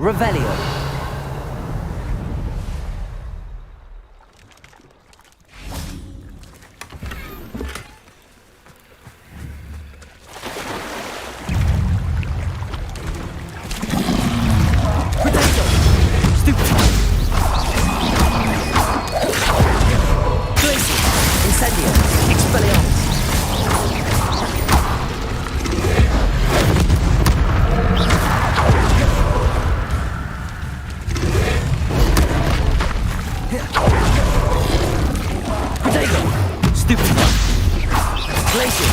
Revelio. Potato. Stupid. Glacier. Incendio. Expelliarmus. Potato. Stupid. Glacier.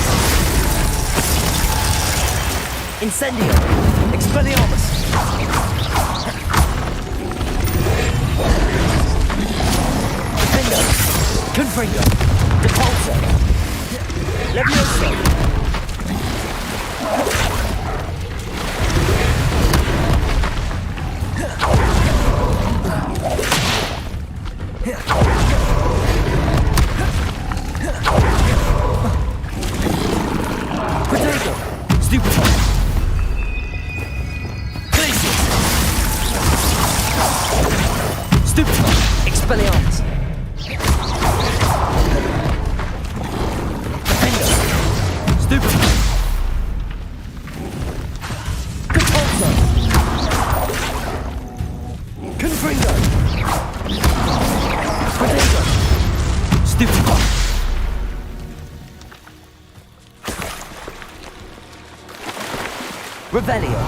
Incendio. Expelliarmus. Defender. Confringo. Depulso. Levioso. Potato. Stupid. Glacier. Stupid. Expelliarmus. Defender. Stupid. Depulso. Confringo. Potato. Stupid. Revelio.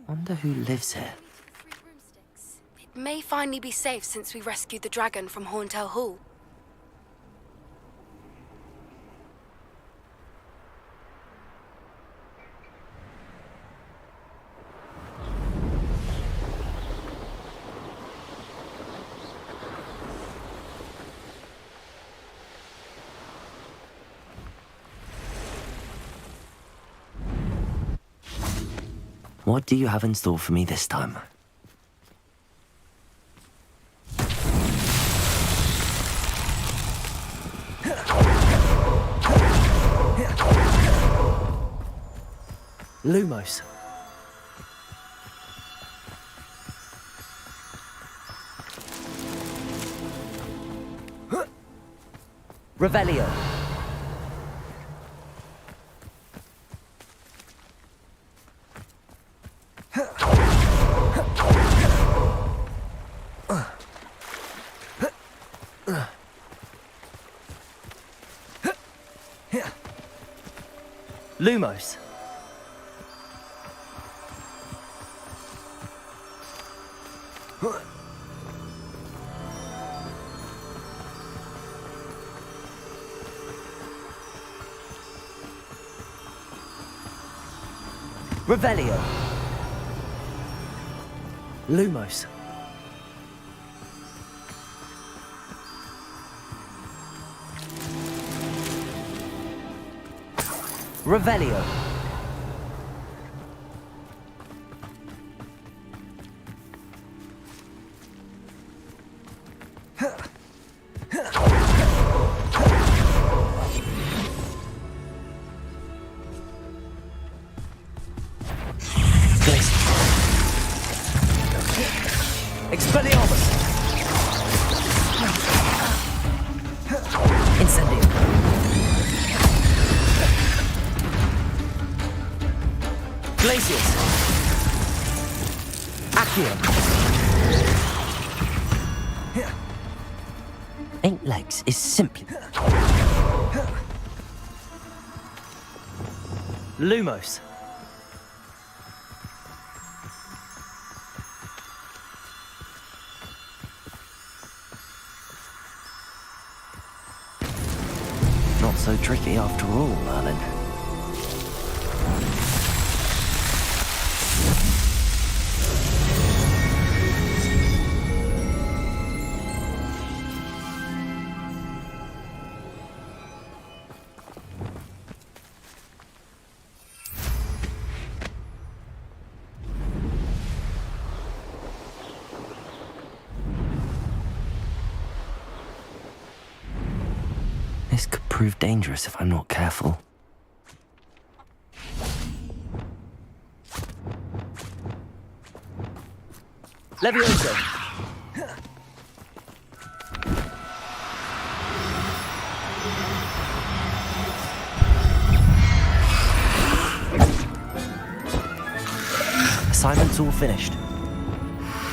Wonder who lives here. It may finally be safe since we rescued the dragon from Horntail Hall. What do you have in store for me this time? Lumos. Revelio. Lumos. Revelio. Lumos. Revelio. Expelliarmus! Incendio! Glacius! Accio! Eight legs is simply... Lumos! Not so tricky after all, Merlin. This could prove dangerous if I'm not careful. Levioso! Assignment's all finished.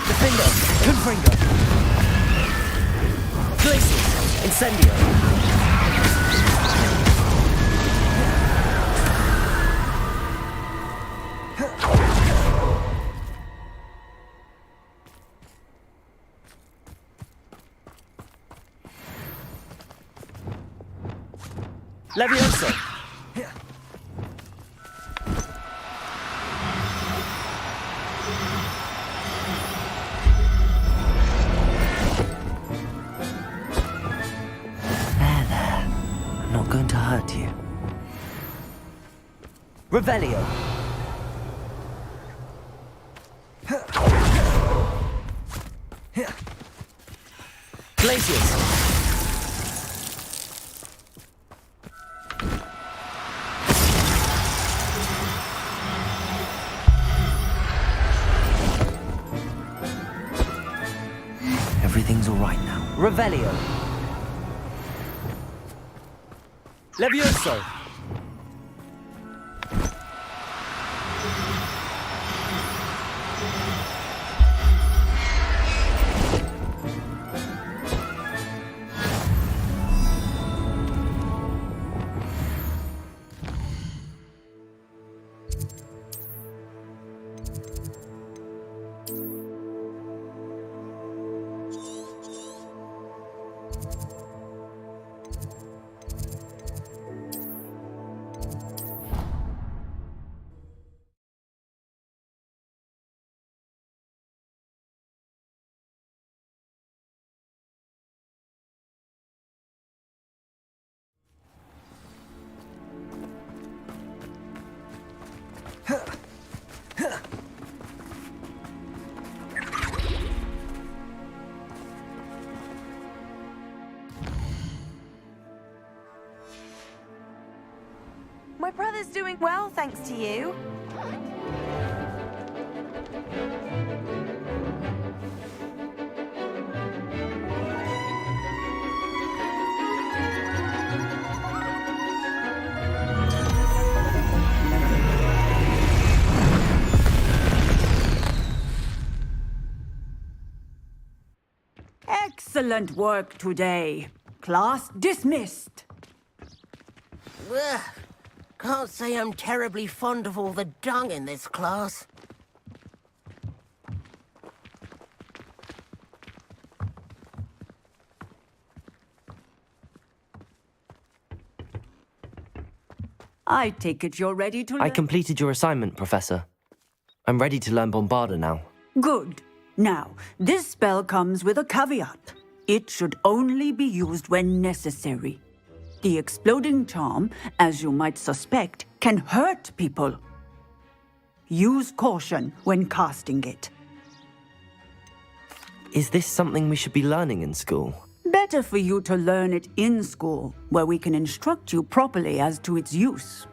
Defendo! Confringo! Glacius! Incendio! Levioso! There. I'm not going to hurt you. Revelio! Glacius! Everything's all right now. Revelio. Levioso. My brother's doing well, thanks to you. Excellent work today. Class dismissed. Ugh. Can't say I'm terribly fond of all the dung in this class. I take it you're ready to I learn. completed your assignment, Professor. I'm ready to learn Bombarda now. Good. Now, this spell comes with a caveat. It should only be used when necessary. The exploding charm, as you might suspect, can hurt people. Use caution when casting it. Is this something we should be learning in school? Better for you to learn it in school, where we can instruct you properly as to its use.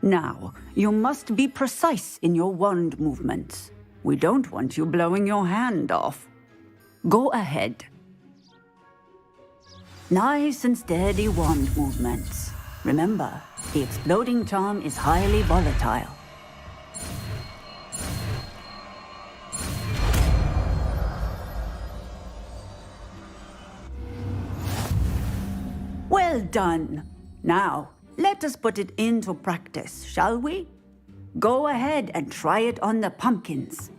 Now, you must be precise in your wand movements. We don't want you blowing your hand off. Go ahead. Nice and steady wand movements. Remember, the exploding charm is highly volatile. Well done. Now, let us put it into practice, shall we? Go ahead and try it on the pumpkins.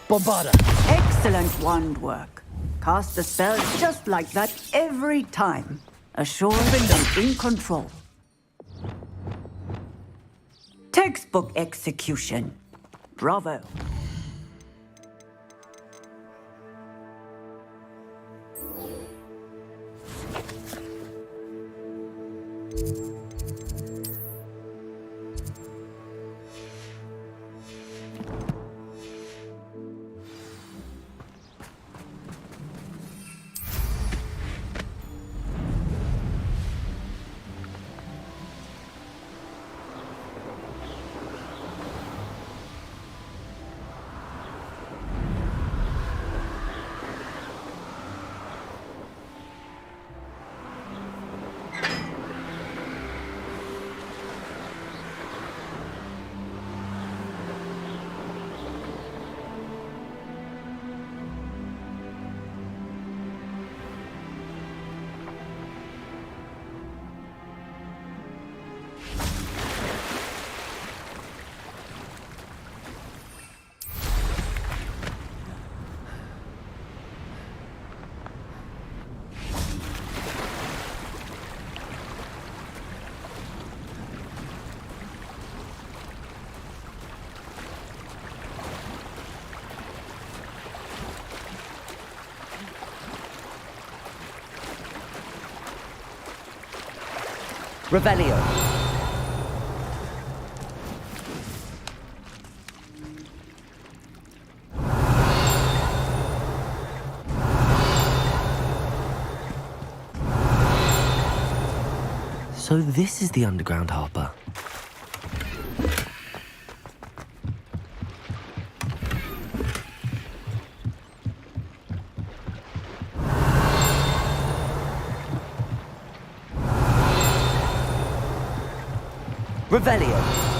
Bombarda! Excellent wand work. Cast the spell just like that every time. Assured and in control. Textbook execution. Bravo. Revelio! So this is the underground harper. Revelio!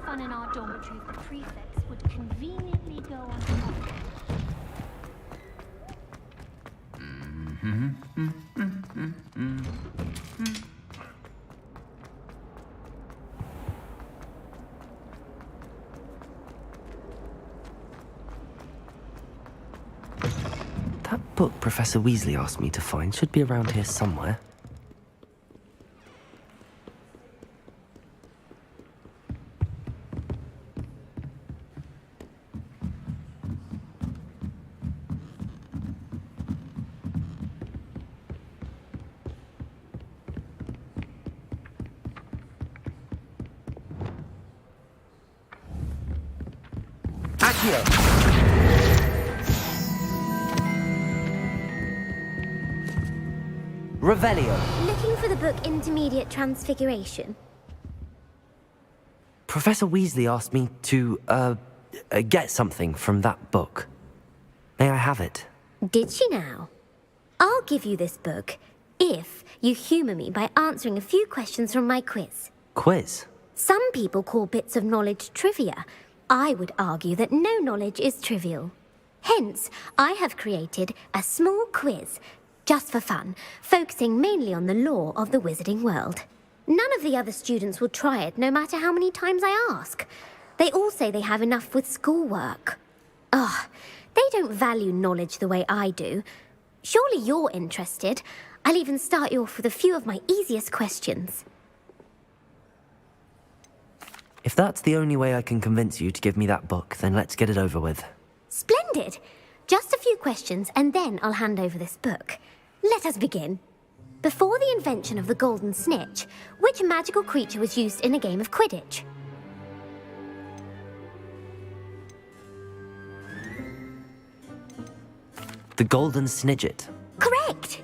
fun in our dormitory if the prefects would conveniently go on holiday. That book Professor Weasley asked me to find should be around here somewhere. Revelio. Looking for the book Intermediate Transfiguration? Professor Weasley asked me to, get something from that book. May I have it? Did she now? I'll give you this book if you humour me by answering a few questions from my quiz. Quiz? Some people call bits of knowledge trivia. I would argue that no knowledge is trivial. Hence, I have created a small quiz, just for fun, focusing mainly on the lore of the wizarding world. None of the other students will try it, no matter how many times I ask. They all say they have enough with schoolwork. Ugh, they don't value knowledge the way I do. Surely you're interested. I'll even start you off with a few of my easiest questions. If that's the only way I can convince you to give me that book, then let's get it over with. Splendid! Just a few questions, and then I'll hand over this book. Let us begin. Before the invention of the golden snitch, which magical creature was used in a game of Quidditch? The Golden Snidget. Correct!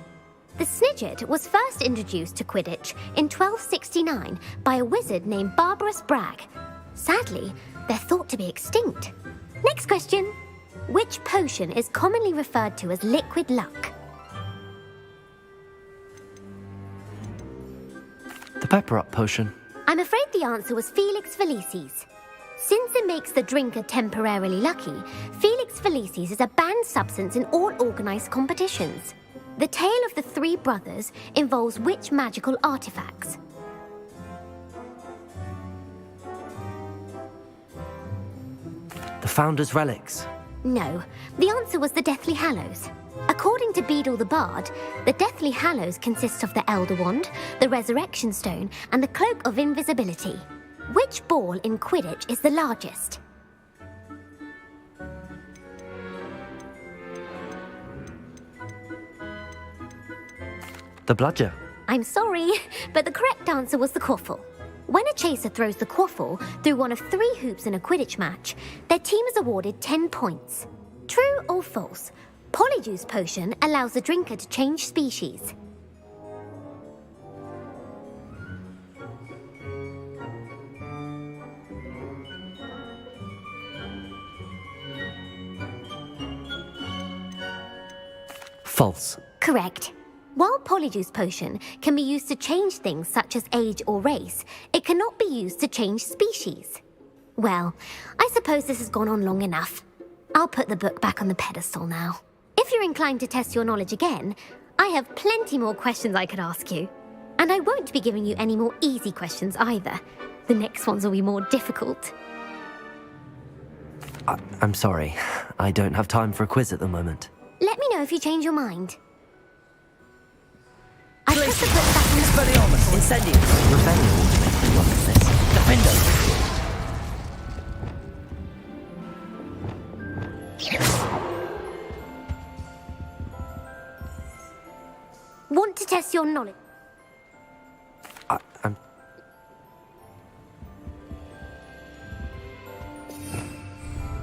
The Snidget was first introduced to Quidditch in 1269 by a wizard named Barbarous Bragg. Sadly, they're thought to be extinct. Next question. Which potion is commonly referred to as liquid luck? The Pepper Up potion. I'm afraid the answer was Felix Felicis. Since it makes the drinker temporarily lucky, Felix Felicis is a banned substance in all organised competitions. The tale of the three brothers involves which magical artifacts? The Founder's Relics. No, the answer was the Deathly Hallows. According to Beadle the Bard, the Deathly Hallows consists of the Elder Wand, the Resurrection Stone, and the Cloak of Invisibility. Which ball in Quidditch is the largest? The Bludger. I'm sorry, but the correct answer was the quaffle. When a chaser throws the quaffle through one of 3 hoops in a Quidditch match, their team is awarded 10 points. True or false? Polyjuice Potion allows the drinker to change species. False. Correct. While Polyjuice Potion can be used to change things such as age or race, it cannot be used to change species. Well, I suppose this has gone on long enough. I'll put the book back on the pedestal now. If you're inclined to test your knowledge again, I have plenty more questions I could ask you. And I won't be giving you any more easy questions either. The next ones will be more difficult. I'm sorry. I don't have time for a quiz at the moment. Let me know if you change your mind. I put the book back on the... Expelliarmus! Incendium! Rebellion will make me look at this. Defendo! Want to test your knowledge? I'm...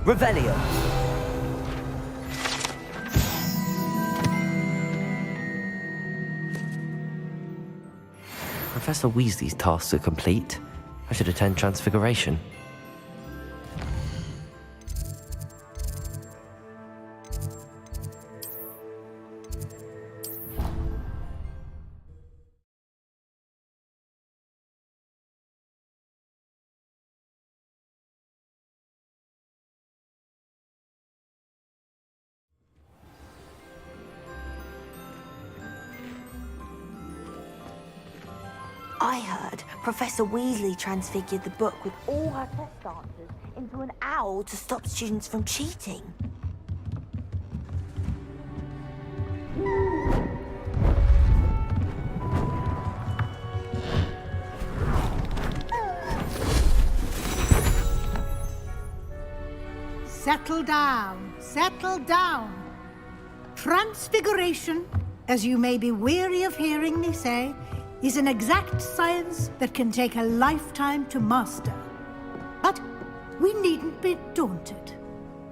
Revelio! Professor Weasley's tasks are complete. I should attend Transfiguration. I heard Professor Weasley transfigured the book with all her test answers into an owl to stop students from cheating. Settle down, settle down. Transfiguration, as you may be weary of hearing me say, is an exact science that can take a lifetime to master. But we needn't be daunted.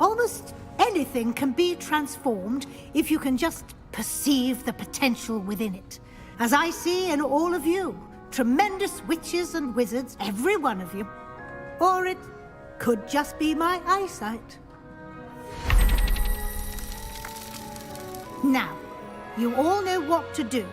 Almost anything can be transformed if you can just perceive the potential within it. As I see in all of you, tremendous witches and wizards, every one of you. Or it could just be my eyesight. Now, you all know what to do.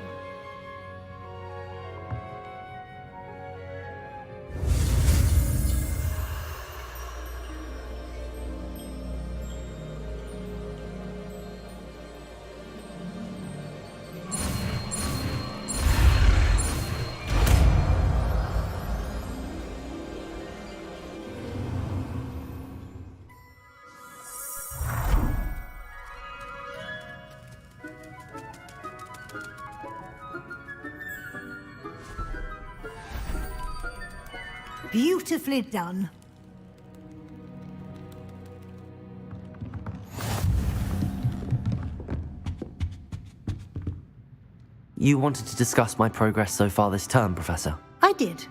Beautifully done. You wanted to discuss my progress so far this term, Professor? I did.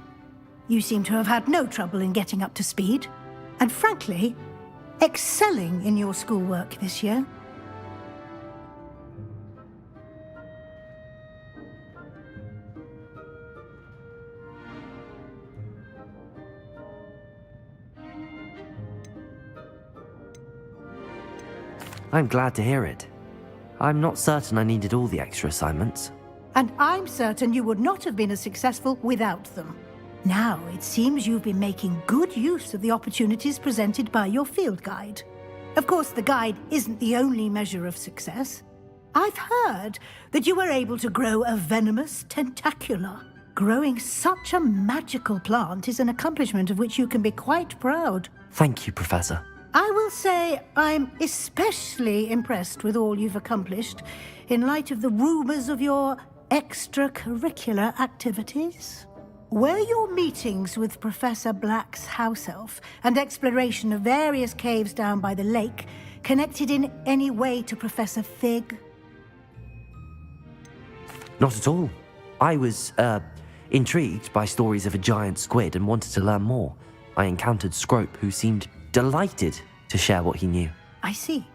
You seem to have had no trouble in getting up to speed. And frankly, excelling in your schoolwork this year. I'm glad to hear it. I'm not certain I needed all the extra assignments. And I'm certain you would not have been as successful without them. Now, it seems you've been making good use of the opportunities presented by your field guide. Of course, the guide isn't the only measure of success. I've heard that you were able to grow a venomous tentacula. Growing such a magical plant is an accomplishment of which you can be quite proud. Thank you, Professor. I will say I'm especially impressed with all you've accomplished in light of the rumors of your extracurricular activities. Were your meetings with Professor Black's house elf and exploration of various caves down by the lake connected in any way to Professor Fig? Not at all. I was, intrigued by stories of a giant squid and wanted to learn more. I encountered Scrope, who seemed delighted to share what he knew. I see.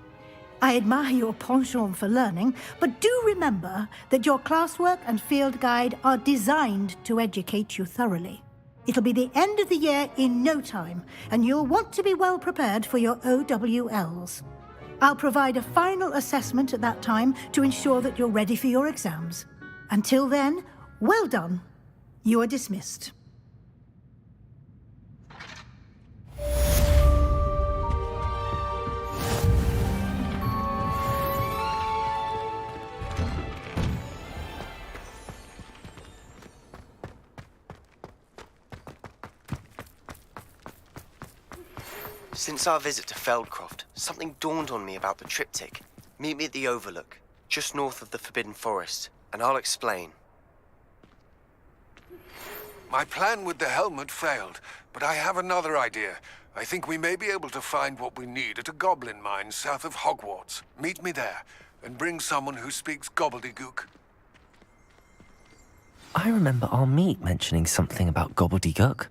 I admire your penchant for learning, but do remember that your classwork and field guide are designed to educate you thoroughly. It'll be the end of the year in no time, and you'll want to be well prepared for your OWLs. I'll provide a final assessment at that time to ensure that you're ready for your exams. Until then, well done. You are dismissed. Since our visit to Feldcroft, something dawned on me about the triptych. Meet me at the Overlook, just north of the Forbidden Forest, and I'll explain. My plan with the helmet failed, but I have another idea. I think we may be able to find what we need at a goblin mine south of Hogwarts. Meet me there, and bring someone who speaks gobbledygook. I remember our meet mentioning something about gobbledygook.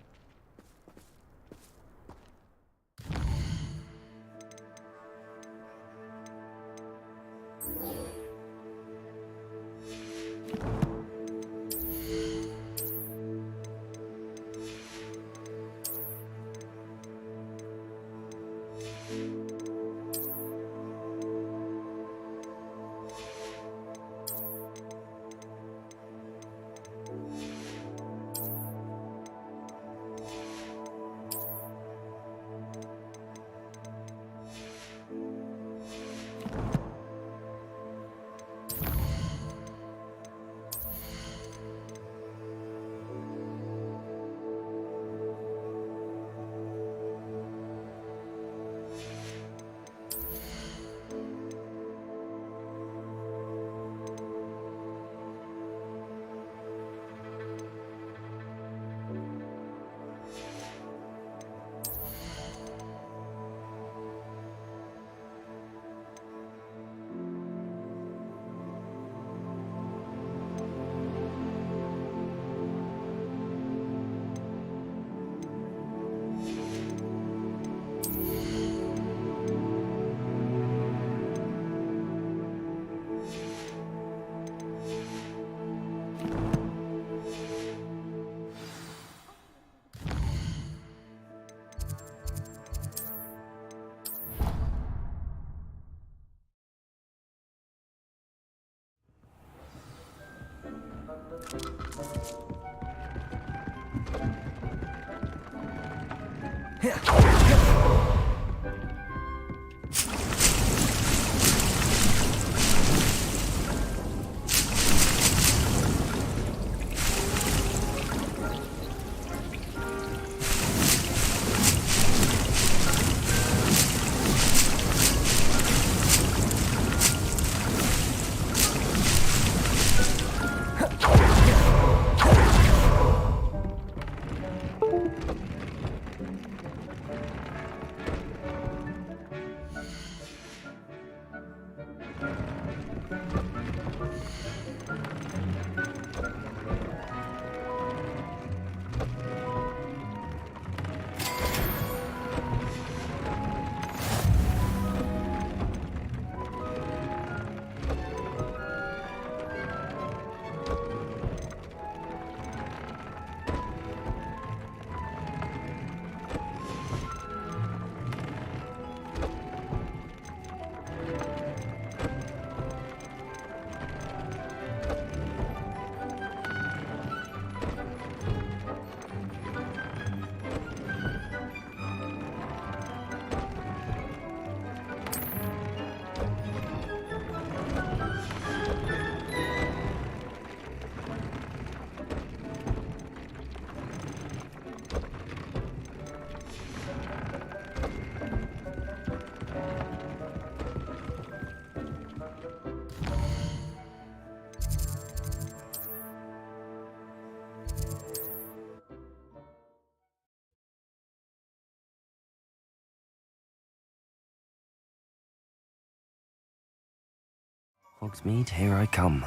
Hogsmeade, here I come.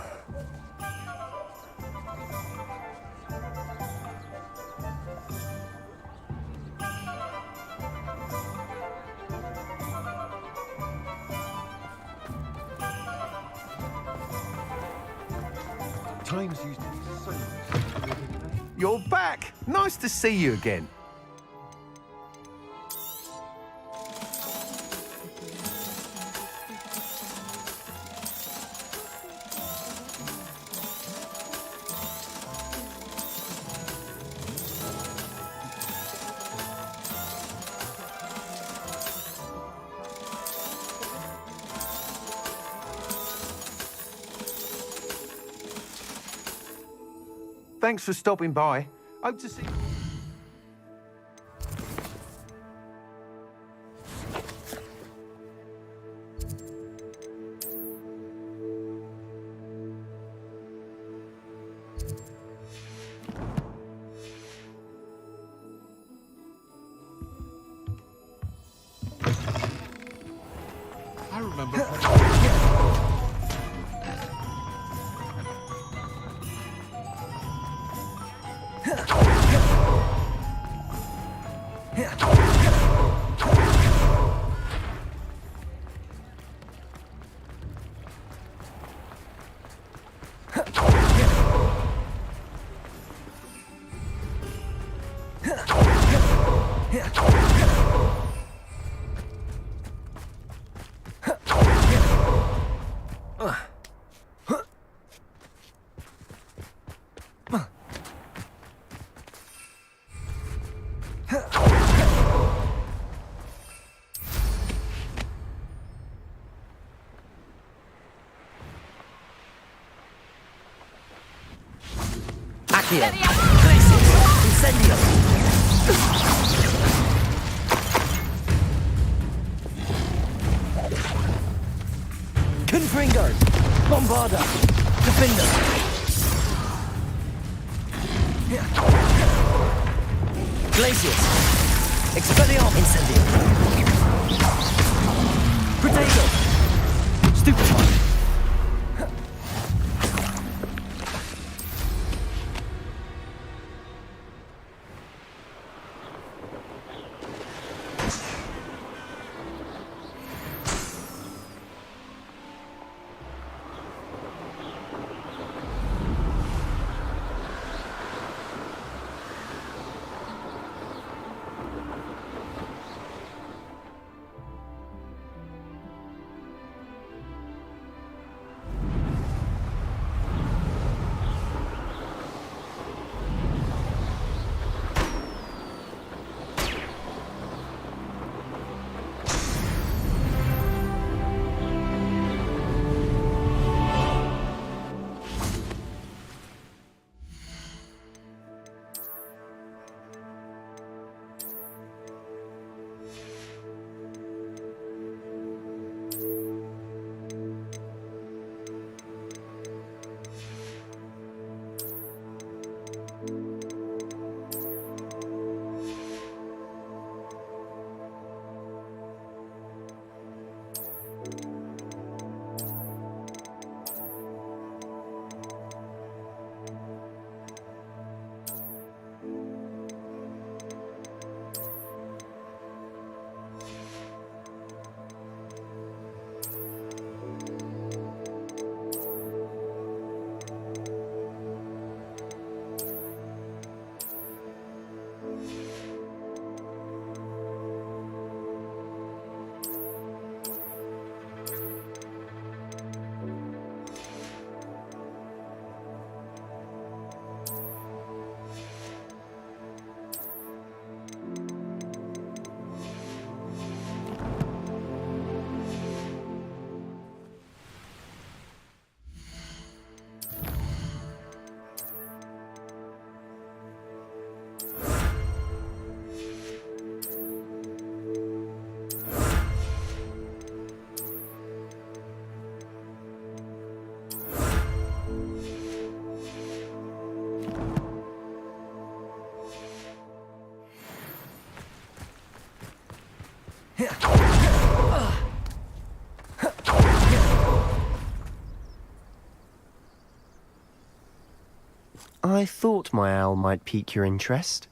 Times used to be so much. You're back! Nice to see you again. Thanks for stopping by. Hope to see you. I remember. Accio! Glacius! Incendio! Confringo! Bombarda! Defender! Glacius! Expelliarmus! Incendio! Protego! Stupefy! I thought my owl might pique your interest.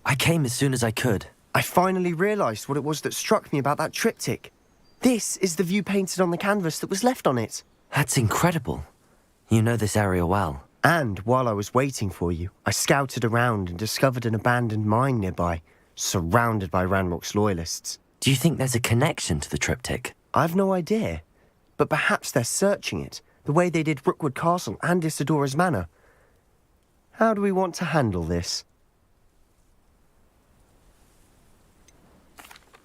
I came as soon as I could. I finally realised what it was that struck me about that triptych. This is the view painted on the canvas that was left on it. That's incredible. You know this area well. And while I was waiting for you, I scouted around and discovered an abandoned mine nearby, surrounded by Ranrock's loyalists. Do you think there's a connection to the triptych? I've no idea, but perhaps they're searching it, the way they did Rookwood Castle and Isidora's Manor. How do we want to handle this?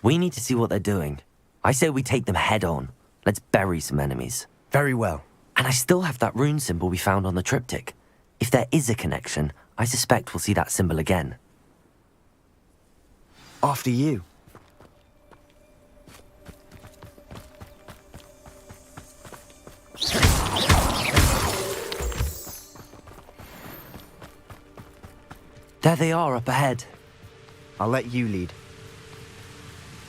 We need to see what they're doing. I say we take them head on. Let's bury some enemies. Very well. And I still have that rune symbol we found on the triptych. If there is a connection, I suspect we'll see that symbol again. After you. There they are up ahead. I'll let you lead.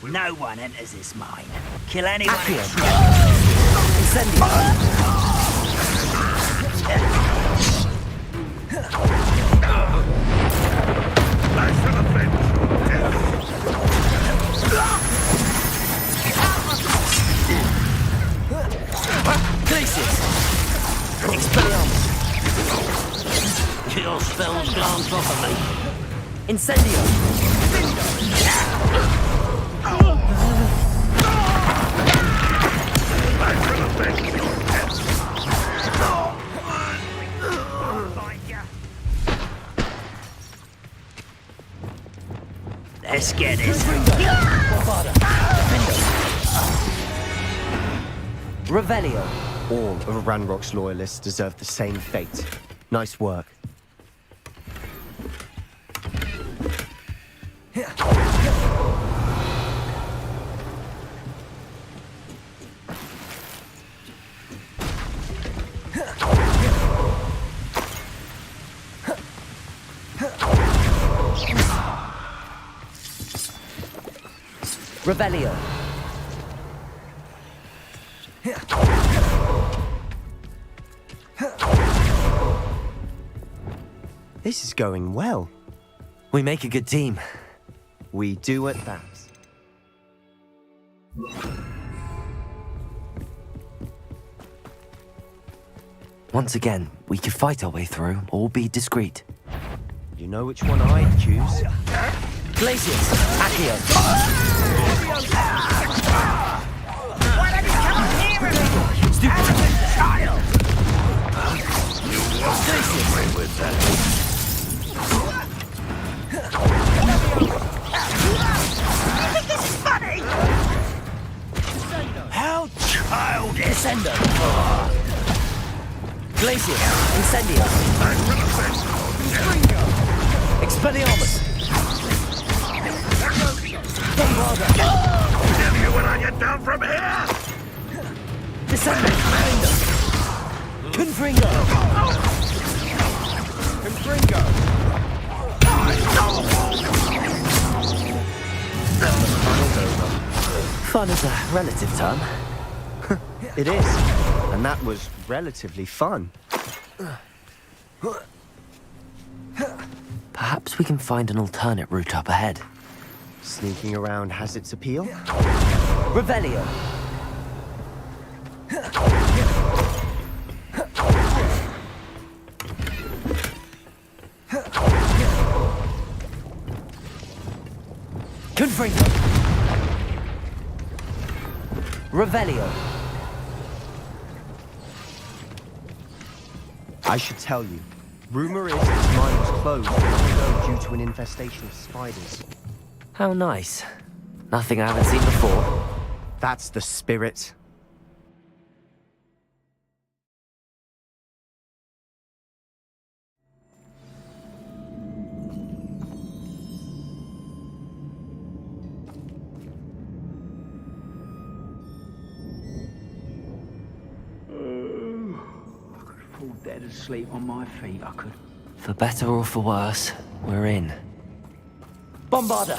No one enters this mine. Kill anyone. Your spells glance off of me. Incendio! Let's get it. Revelio. All of Ranrock's loyalists deserve the same fate. Nice work. Revelio. This is going well. We make a good team. We do at that. Once again, we could fight our way through or be discreet. You know which one I'd choose? Glacius! Accio! Why don't you come here and stupid child? You won't get away with that. This is funny! How childish! Descendo! Glacius! Incendio! Expelliarmus! Bombarda! Damn you when I get down from here! Descendo! Confringo! Confringo! Fun is a relative term. It is. And that was relatively fun. Perhaps we can find an alternate route up ahead. Sneaking around has its appeal. Revelio! Confringo! Revelio! I should tell you, rumor is this mine was closed long ago due to an infestation of spiders. How nice. Nothing I haven't seen before. That's the spirit. Dead asleep on my feet, I could. For better or for worse, we're in. Bombarda!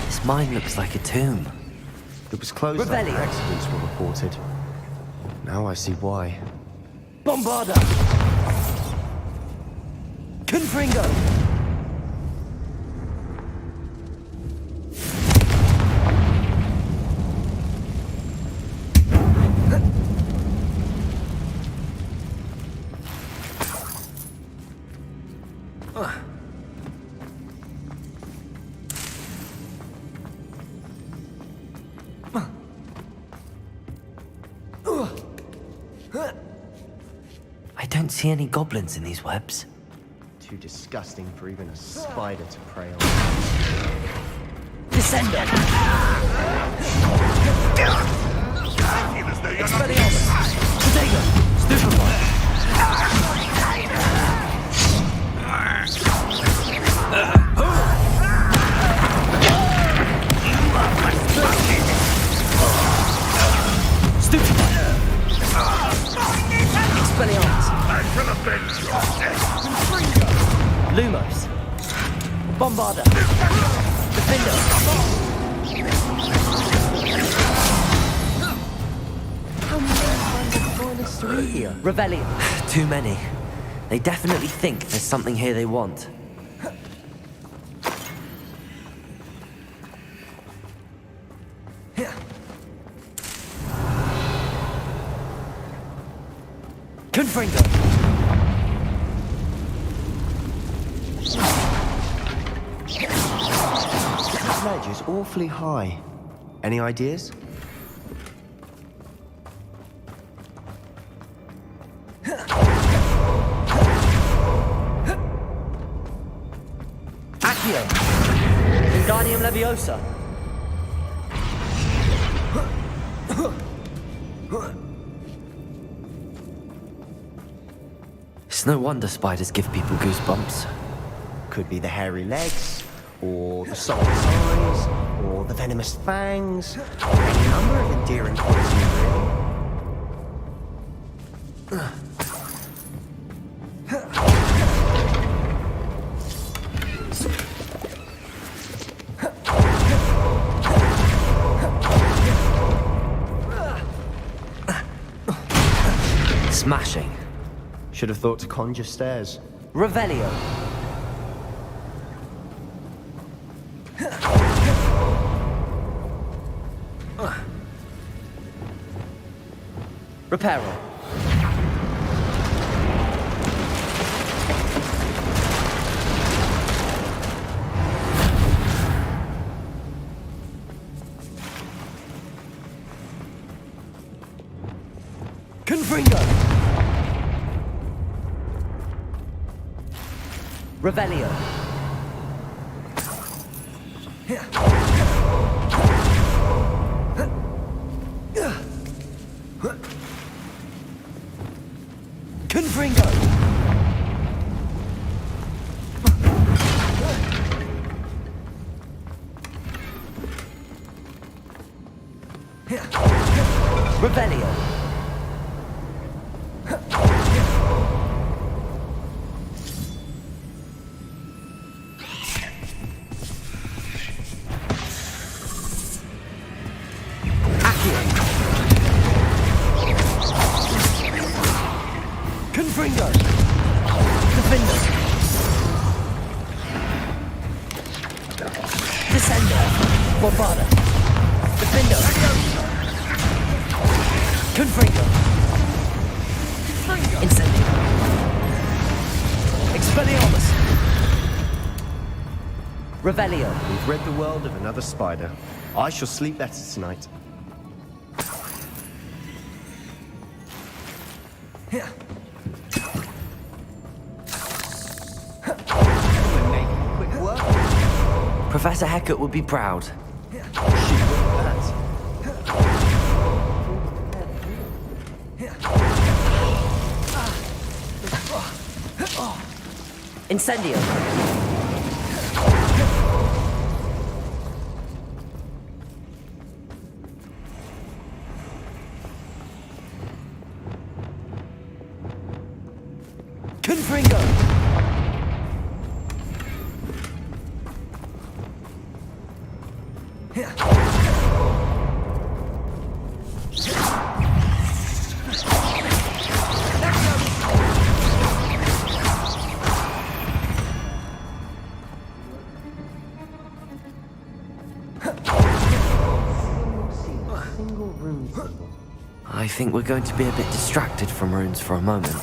This mine looks like a tomb. It was closed after accidents were reported. Now I see why. Bombarda! Confringo! I don't see any goblins in these webs. Too disgusting for even a spider to prey on. Descender! Expelliarmus! Potato! Stupefy! Stupefy! Expelliarmus! Lumos! Bombarda! Defender! Revelio. Too many. They definitely think there's something here they want. Confringo. This ledge is awfully high. Any ideas? Accio. Wingardium Leviosa. It's no wonder spiders give people goosebumps. Could be the hairy legs, or the soft eyes, or the venomous fangs. Any number of endearing qualities, really. Smashing. Should have thought to conjure stairs. Revelio. Reparo. Confringo. Revelio. Confringo. Revelio. Confringo! Defender! Descender! Bombarda! Defender! Confringo! Incendio! Expelliarmus! Revelio! We've rid the world of another spider. I shall sleep better tonight. Quick work. Professor Hecat would be proud. Incendio! Confringo! I think we're going to be a bit distracted from runes for a moment.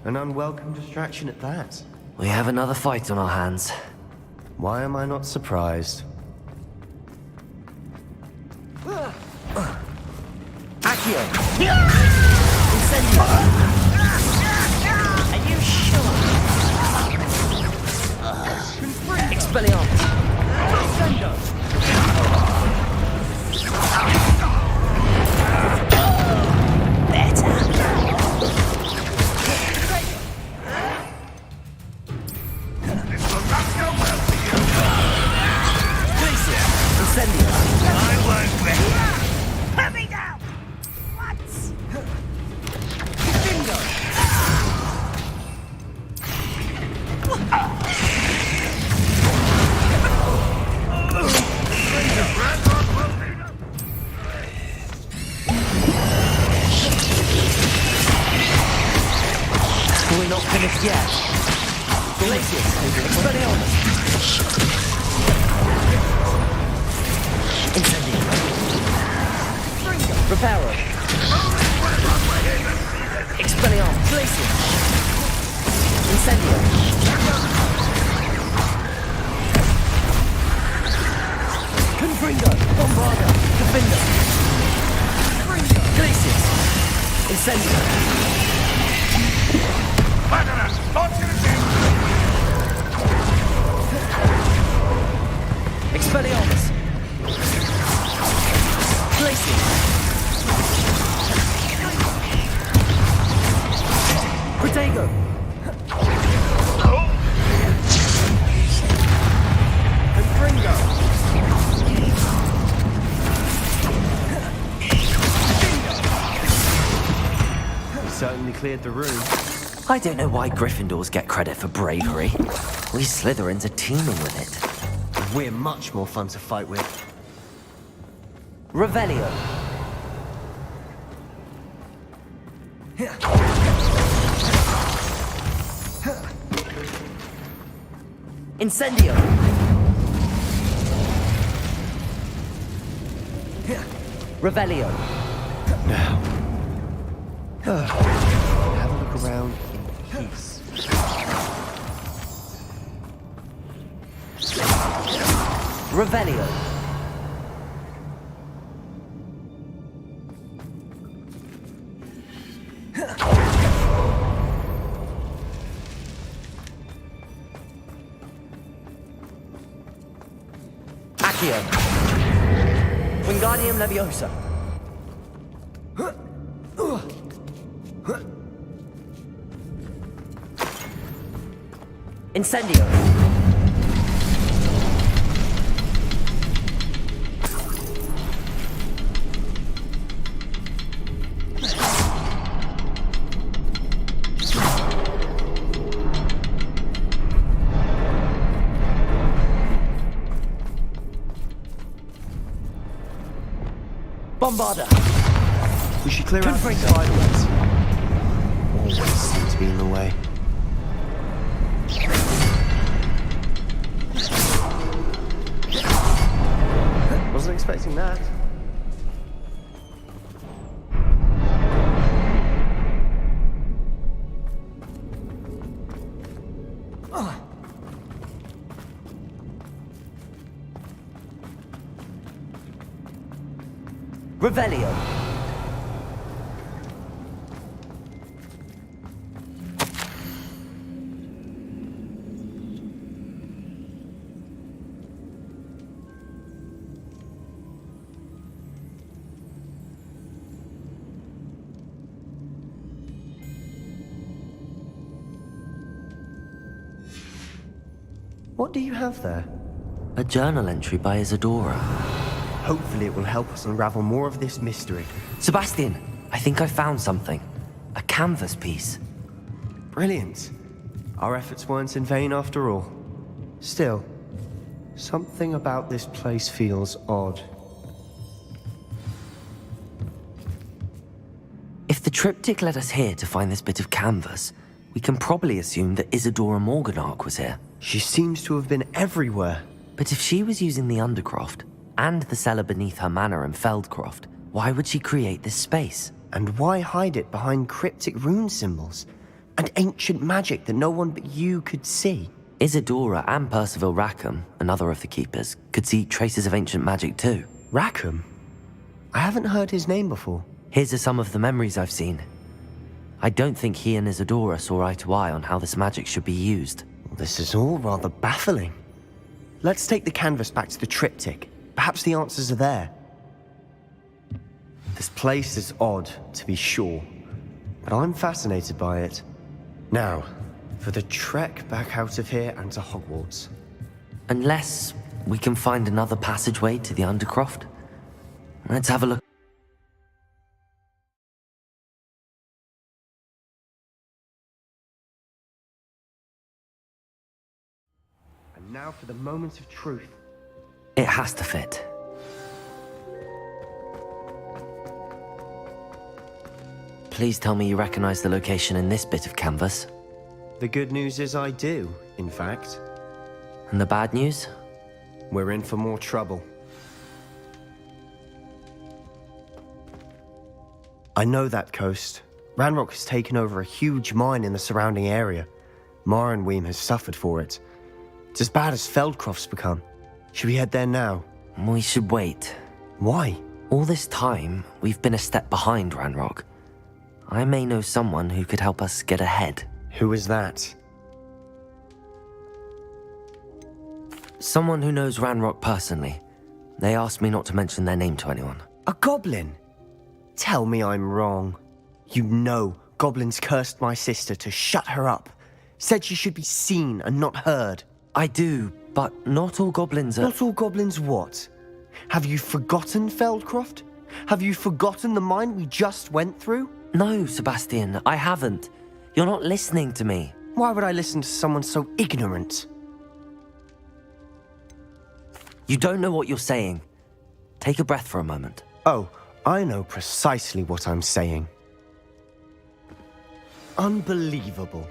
An unwelcome distraction at that. We have another fight on our hands. Why am I not surprised? Accio! Incendio! Are you sure? Expelliarmus! Incendio! We're not finished yet. Glacius! Expelliarmus! Incendio! Reparo! Expelliarmus! Glacius! Incendio! Confringo! Bombarda! Defender! Glacius! Incendio! Expelliarmus! Glacius! Protego! Confringo! Certainly cleared the room. I don't know why Gryffindors get credit for bravery. We Slytherins are teeming with it. We're much more fun to fight with. Revelio. Incendio. Revelio. Now. Have a look around in peace. Revelio. Accio. Wingardium Leviosa. Incendio. Bombarda. We should clear out the spiderwebs. Always seem to be in the way. Wasn't expecting that. Revelio. What do you have there? A journal entry by Isadora. Hopefully it will help us unravel more of this mystery. Sebastian, I think I found something. A canvas piece. Brilliant. Our efforts weren't in vain after all. Still, something about this place feels odd. If the triptych led us here to find this bit of canvas, we can probably assume that Isadora Morganach was here. She seems to have been everywhere. But if she was using the Undercroft, and the cellar beneath her manor in Feldcroft, why would she create this space? And why hide it behind cryptic rune symbols? And ancient magic that no one but you could see? Isadora and Percival Rackham, another of the keepers, could see traces of ancient magic too. Rackham? I haven't heard his name before. Here's some of the memories I've seen. I don't think he and Isadora saw eye to eye on how this magic should be used. This is all rather baffling. Let's take the canvas back to the triptych. Perhaps the answers are there. This place is odd, to be sure, but I'm fascinated by it. Now, for the trek back out of here and to Hogwarts. Unless we can find another passageway to the Undercroft. Let's have a look. And now for the moment of truth. It has to fit. Please tell me you recognize the location in this bit of canvas. The good news is I do, in fact. And the bad news? We're in for more trouble. I know that coast. Ranrock has taken over a huge mine in the surrounding area. Mornweem has suffered for it. It's as bad as Feldcroft's become. Should we head there now? We should wait. Why? All this time, we've been a step behind Ranrock. I may know someone who could help us get ahead. Who is that? Someone who knows Ranrock personally. They asked me not to mention their name to anyone. A goblin? Tell me I'm wrong. You know goblins cursed my sister to shut her up. Said she should be seen and not heard. I do, but not all goblins are... Not all goblins what? Have you forgotten Feldcroft? Have you forgotten the mine we just went through? No, Sebastian, I haven't. You're not listening to me. Why would I listen to someone so ignorant? You don't know what you're saying. Take a breath for a moment. Oh, I know precisely what I'm saying. Unbelievable.